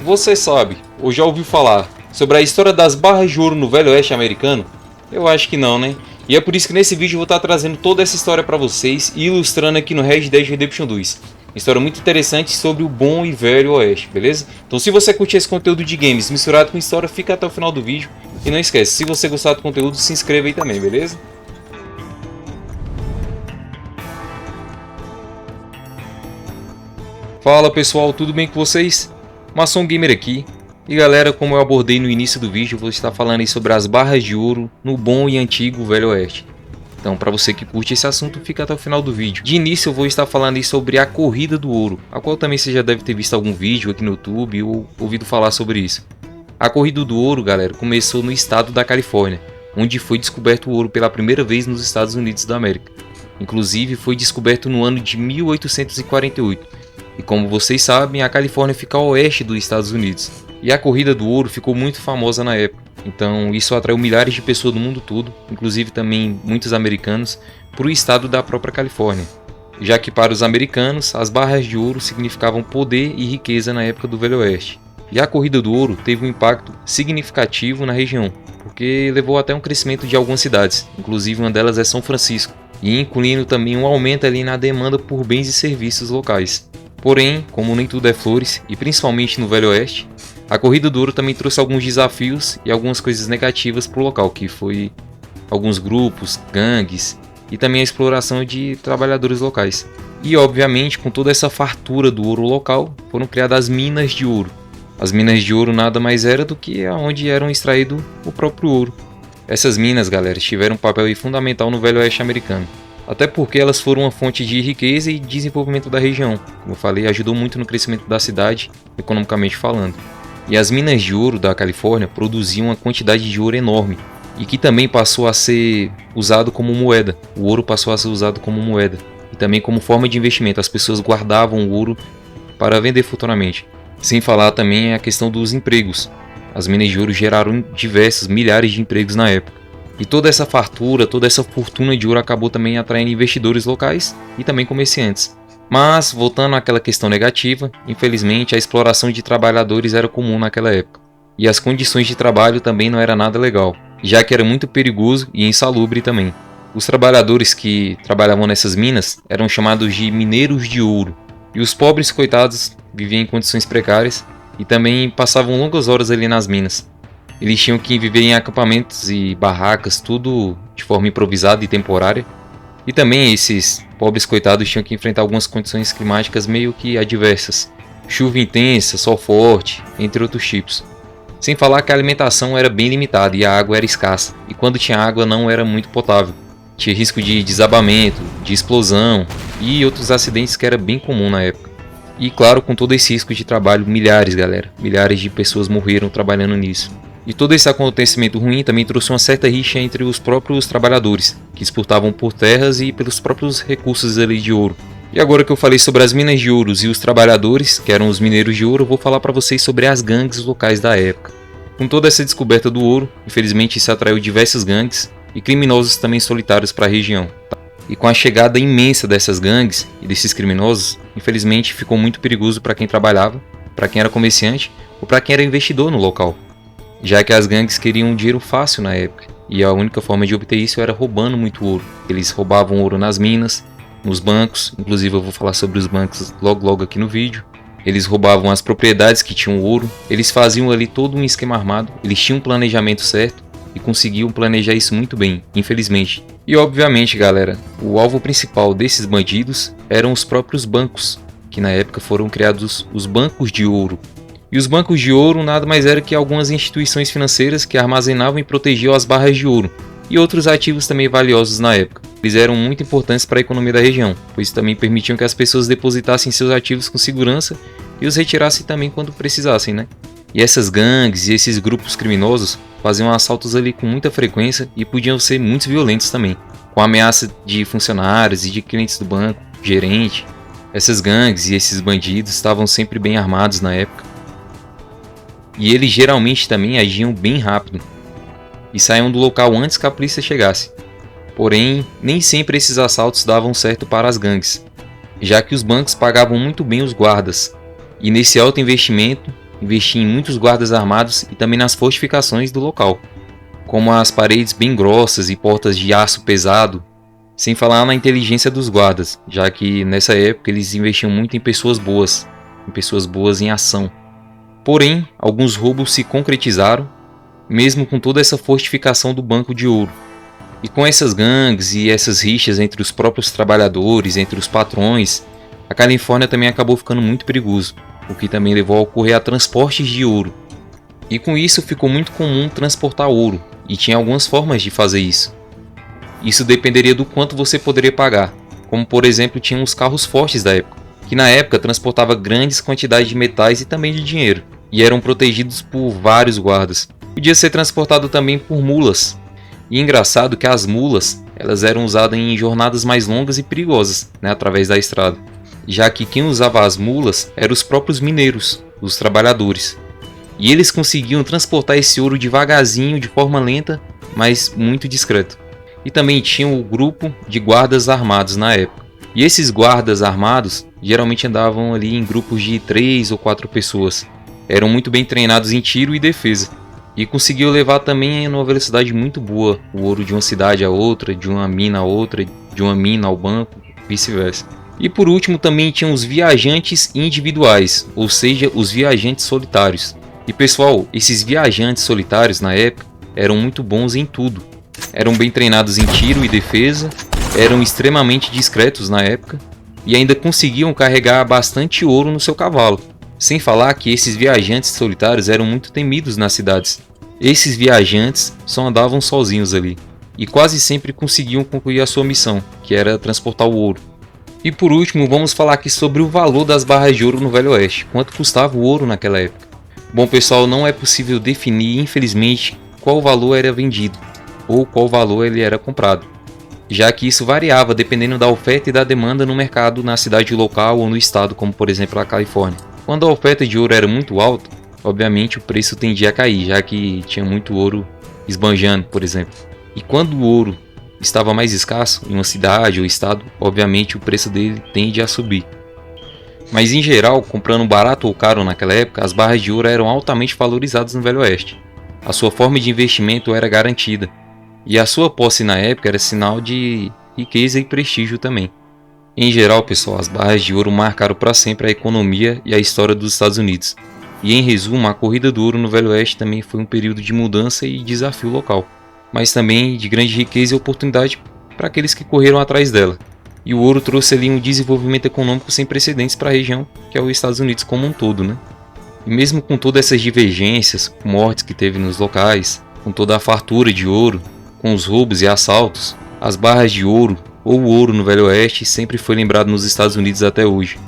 você sabe, ou já ouviu falar, sobre a história das barras de ouro no Velho Oeste americano? Eu acho que não, né? E é por isso que nesse vídeo eu vou estar trazendo toda essa história para vocês e ilustrando aqui no Red Dead Redemption 2. História muito interessante sobre o bom e velho Oeste, beleza? Então se você curte esse conteúdo de games misturado com história, fica até o final do vídeo. E não esquece, se você gostar do conteúdo, se inscreva aí também, beleza? Fala pessoal, tudo bem com vocês? Maçom Gamer aqui. E galera, como eu abordei no início do vídeo, eu vou estar falando aí sobre as barras de ouro no bom e antigo Velho Oeste. Então, para você que curte esse assunto, fica até o final do vídeo. De início eu vou estar falando aí sobre a Corrida do Ouro, a qual também você já deve ter visto algum vídeo aqui no YouTube ou ouvido falar sobre isso. A Corrida do Ouro, galera, começou no estado da Califórnia, onde foi descoberto o ouro pela primeira vez nos Estados Unidos da América. Inclusive, foi descoberto no ano de 1848. E como vocês sabem, a Califórnia fica a oeste dos Estados Unidos. E a Corrida do Ouro ficou muito famosa na época. Então isso atraiu milhares de pessoas do mundo todo, inclusive também muitos americanos, para o estado da própria Califórnia. Já que para os americanos, as barras de ouro significavam poder e riqueza na época do Velho Oeste. E a Corrida do Ouro teve um impacto significativo na região, porque levou até um crescimento de algumas cidades, inclusive uma delas é São Francisco, e incluindo também um aumento ali na demanda por bens e serviços locais. Porém, como nem tudo é flores, e principalmente no Velho Oeste, a Corrida do Ouro também trouxe alguns desafios e algumas coisas negativas para o local, que foi alguns grupos, gangues e também a exploração de trabalhadores locais. E obviamente, com toda essa fartura do ouro local, foram criadas minas de ouro. As minas de ouro nada mais era do que onde eram extraído o próprio ouro. Essas minas, galera, tiveram um papel fundamental no Velho Oeste americano. Até porque elas foram uma fonte de riqueza e desenvolvimento da região. Como eu falei, ajudou muito no crescimento da cidade, economicamente falando. E as minas de ouro da Califórnia produziam uma quantidade de ouro enorme e que também passou a ser usado como moeda. O ouro passou a ser usado como moeda e também como forma de investimento. As pessoas guardavam o ouro para vender futuramente. Sem falar também a questão dos empregos. As minas de ouro geraram diversos milhares de empregos na época. E toda essa fartura, toda essa fortuna de ouro acabou também atraindo investidores locais e também comerciantes. Mas, voltando àquela questão negativa, infelizmente a exploração de trabalhadores era comum naquela época. E as condições de trabalho também não era nada legal, já que era muito perigoso e insalubre também. Os trabalhadores que trabalhavam nessas minas eram chamados de mineiros de ouro. E os pobres coitados viviam em condições precárias e também passavam longas horas ali nas minas. Eles tinham que viver em acampamentos e barracas, tudo de forma improvisada e temporária. E também esses pobres coitados tinham que enfrentar algumas condições climáticas meio que adversas. Chuva intensa, sol forte, entre outros tipos. Sem falar que a alimentação era bem limitada e a água era escassa. E quando tinha água não era muito potável. Tinha risco de desabamento, de explosão e outros acidentes que era bem comum na época. E claro, com todo esse risco de trabalho, milhares de pessoas morreram trabalhando nisso. E todo esse acontecimento ruim também trouxe uma certa rixa entre os próprios trabalhadores, que disputavam por terras e pelos próprios recursos ali de ouro. E agora que eu falei sobre as minas de ouro e os trabalhadores, que eram os mineiros de ouro, eu vou falar para vocês sobre as gangues locais da época. Com toda essa descoberta do ouro, infelizmente isso atraiu diversas gangues e criminosos também solitários para a região. E com a chegada imensa dessas gangues e desses criminosos, infelizmente ficou muito perigoso para quem trabalhava, para quem era comerciante ou para quem era investidor no local. Já que as gangues queriam dinheiro fácil na época, e a única forma de obter isso era roubando muito ouro. Eles roubavam ouro nas minas, nos bancos, inclusive eu vou falar sobre os bancos logo aqui no vídeo. Eles roubavam as propriedades que tinham ouro, eles faziam ali todo um esquema armado, eles tinham um planejamento certo e conseguiam planejar isso muito bem, infelizmente. E obviamente, galera, o alvo principal desses bandidos eram os próprios bancos, que na época foram criados os bancos de ouro. E os bancos de ouro nada mais era que algumas instituições financeiras que armazenavam e protegiam as barras de ouro e outros ativos também valiosos na época. Eles eram muito importantes para a economia da região, pois também permitiam que as pessoas depositassem seus ativos com segurança e os retirassem também quando precisassem, né? E essas gangues e esses grupos criminosos faziam assaltos ali com muita frequência e podiam ser muito violentos também, com ameaça de funcionários e de clientes do banco, gerente. Essas gangues e esses bandidos estavam sempre bem armados na época. E eles geralmente também agiam bem rápido e saíam do local antes que a polícia chegasse. Porém, nem sempre esses assaltos davam certo para as gangues, já que os bancos pagavam muito bem os guardas. E nesse alto investimento, investia em muitos guardas armados e também nas fortificações do local, como as paredes bem grossas e portas de aço pesado, sem falar na inteligência dos guardas, já que nessa época eles investiam muito em pessoas boas em ação. Porém, alguns roubos se concretizaram, mesmo com toda essa fortificação do Banco de Ouro. E com essas gangues e essas rixas entre os próprios trabalhadores, entre os patrões, a Califórnia também acabou ficando muito perigoso, o que também levou a ocorrer a transportes de ouro. E com isso ficou muito comum transportar ouro, e tinha algumas formas de fazer isso. Isso dependeria do quanto você poderia pagar, como por exemplo tinham os carros fortes da época, que na época transportava grandes quantidades de metais e também de dinheiro, e eram protegidos por vários guardas. Podia ser transportado também por mulas. E engraçado que as mulas elas eram usadas em jornadas mais longas e perigosas, através da estrada, já que quem usava as mulas eram os próprios mineiros, os trabalhadores. E eles conseguiam transportar esse ouro devagarzinho, de forma lenta, mas muito discreto. E também tinham o grupo de guardas armados na época. E esses guardas armados geralmente andavam ali em grupos de 3 ou 4 pessoas. Eram muito bem treinados em tiro e defesa. E conseguiam levar também em uma velocidade muito boa o ouro de uma cidade a outra, de uma mina a outra, de uma mina ao banco, vice-versa. E por último também tinham os viajantes individuais, ou seja, os viajantes solitários. E pessoal, esses viajantes solitários na época eram muito bons em tudo. Eram bem treinados em tiro e defesa, eram extremamente discretos na época e ainda conseguiam carregar bastante ouro no seu cavalo. Sem falar que esses viajantes solitários eram muito temidos nas cidades. Esses viajantes só andavam sozinhos ali e quase sempre conseguiam concluir a sua missão, que era transportar o ouro. E por último, vamos falar aqui sobre o valor das barras de ouro no Velho Oeste, quanto custava o ouro naquela época. Bom pessoal, não é possível definir, infelizmente, qual valor era vendido ou qual valor ele era comprado, já que isso variava dependendo da oferta e da demanda no mercado na cidade local ou no estado, como por exemplo a Califórnia. Quando a oferta de ouro era muito alta, obviamente o preço tendia a cair, já que tinha muito ouro esbanjando, por exemplo. E quando o ouro estava mais escasso em uma cidade ou estado, obviamente o preço dele tende a subir. Mas em geral, comprando barato ou caro naquela época, as barras de ouro eram altamente valorizadas no Velho Oeste. A sua forma de investimento era garantida, e a sua posse na época era sinal de riqueza e prestígio também. Em geral, pessoal, as barras de ouro marcaram para sempre a economia e a história dos Estados Unidos. E em resumo, a corrida do ouro no Velho Oeste também foi um período de mudança e desafio local, mas também de grande riqueza e oportunidade para aqueles que correram atrás dela. E o ouro trouxe ali um desenvolvimento econômico sem precedentes para a região, que é os Estados Unidos como um todo, E mesmo com todas essas divergências, mortes que teve nos locais, com toda a fartura de ouro, com os roubos e assaltos, as barras de ouro ou o ouro no Velho Oeste sempre foi lembrado nos Estados Unidos até hoje.